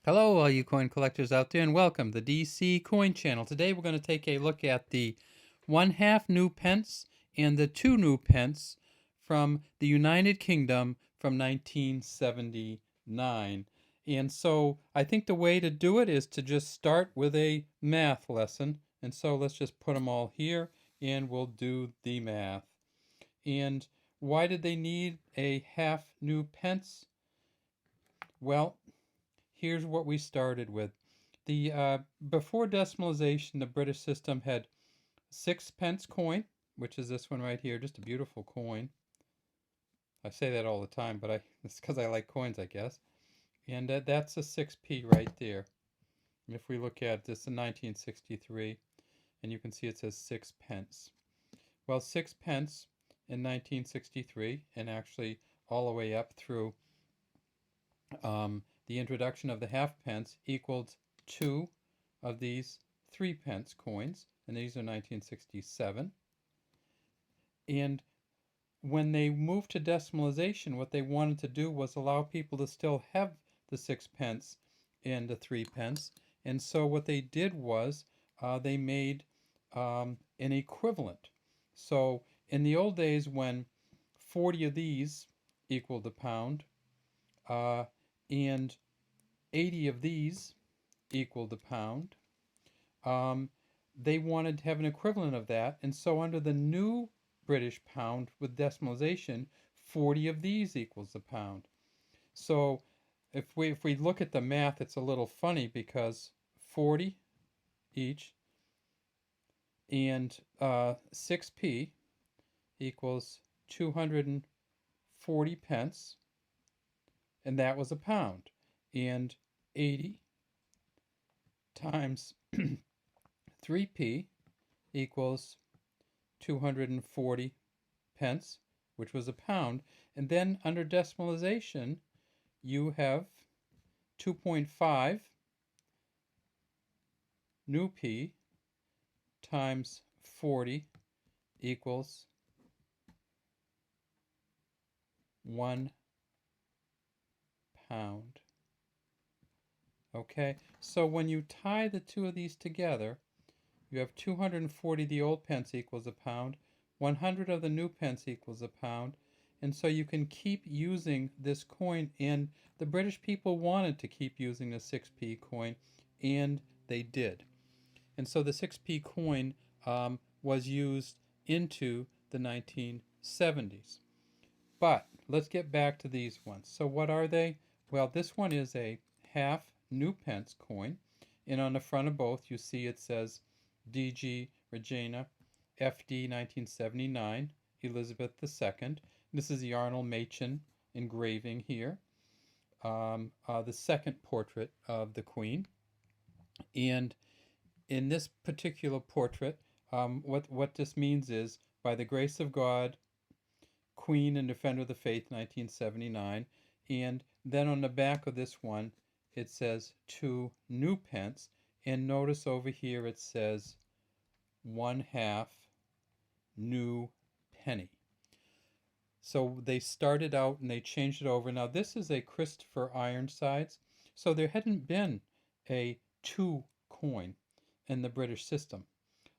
Hello, all you coin collectors out there, and welcome to the DC Coin Channel. Today we're going to take a look at the 1/2 new pence and the 2 new pence from the United Kingdom from 1979. And so I think the way to do it is to just start with a math lesson. And so let's just put them all here and we'll do the math. And why did they need a half new pence? Well, here's what we started with. The before decimalization, the British system had 6 pence coin, which is this one right here, just a beautiful coin. I say that all the time, but it's because I like coins, I guess. And that's a 6p right there. And if we look at this in 1963, and you can see it says 6 pence. Well, 6 pence in 1963, and actually all the way up through the introduction of the halfpence equaled 2 of these 3 pence coins, and these are 1967. And when they moved to decimalization, what they wanted to do was allow people to still have the 6 pence and the 3 pence. And so what they did was they made an equivalent. So in the old days, when 40 of these equaled a pound, and 80 of these equaled a pound, they wanted to have an equivalent of that. And so under the new British pound with decimalization, 40 of these equals a pound. So if we look at the math, it's a little funny because 40 each and 6p equals 240 pence, and that was a pound. And 80 times 3p equals 240 pence, which was a pound. And then under decimalization, you have 2.5 new p times 40 equals 1 pound. Okay, so when you tie the two of these together, you have 240 the old pence equals a pound, 100 of the new pence equals a pound, and so you can keep using this coin, and the British people wanted to keep using the 6p coin, and they did. And so the 6p coin was used into the 1970s. But let's get back to these ones. So what are they? Well, this one is a half new pence coin, and on the front of both you see it says DG Regina FD 1979 Elizabeth II. This is the Arnold Machen engraving here, the second portrait of the Queen. And in this particular portrait, what this means is, by the grace of God, Queen and Defender of the Faith, 1979. And then on the back of this one, it says 2 new pence. And notice over here it says 1/2 new penny. So they started out and they changed it over. Now this is a Christopher Ironsides. So there hadn't been a 2 coin in the British system.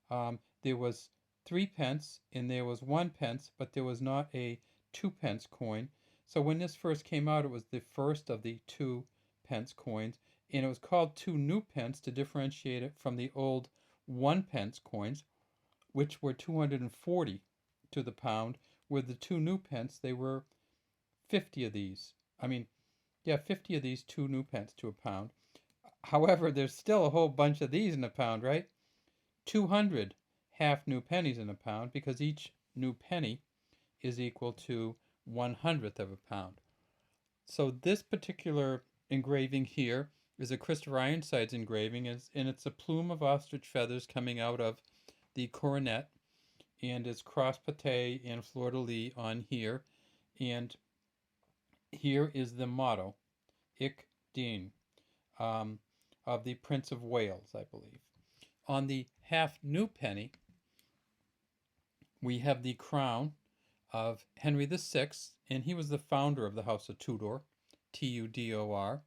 There was 3 pence and there was 1 pence, but there was not a 2 pence coin. So when this first came out, it was the first of the 2 pence coins, and it was called 2 new pence to differentiate it from the old 1 pence coins, which were 240 to the pound. With the 2 new pence, they were 50 of these. 50 of these 2 new pence to a pound. However, there's still a whole bunch of these in a pound, right? 200 half new pennies in a pound, because each new penny is equal to 1/100th of a pound. So this particular engraving here is a Christopher Ironsides engraving, and it's a plume of ostrich feathers coming out of the coronet, and it's cross-paté and fleur-de-lis on here. And here is the motto, Ich dien, of the Prince of Wales, I believe. On the half new penny, we have the crown of Henry VI, and he was the founder of the House of Tudor, Tudor,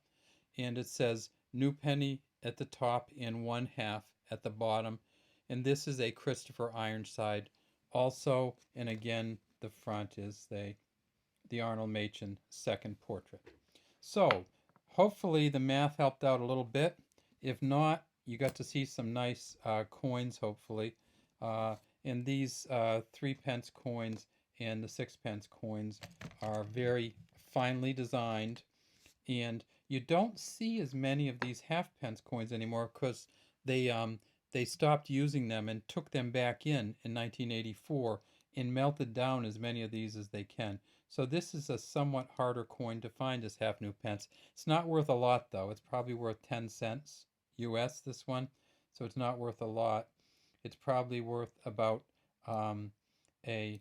and it says new penny at the top and 1/2 at the bottom. And this is a Christopher Ironside also. And again, the front is the Arnold Machen second portrait. So hopefully the math helped out a little bit. If not, you got to see some nice coins, hopefully. And these 3 pence coins and the 6 pence coins are very finely designed. And you don't see as many of these half-pence coins anymore because they stopped using them and took them back in 1984 and melted down as many of these as they can. So this is a somewhat harder coin to find as half new pence. It's not worth a lot though. It's probably worth 10 cents US, this one. So it's not worth a lot. It's probably worth about a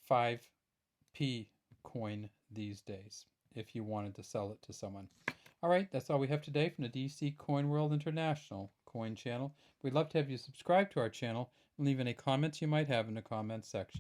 5p coin these days if you wanted to sell it to someone. All right, that's all we have today from the DC Coin World International coin channel. We'd love to have you subscribe to our channel and leave any comments you might have in the comments section.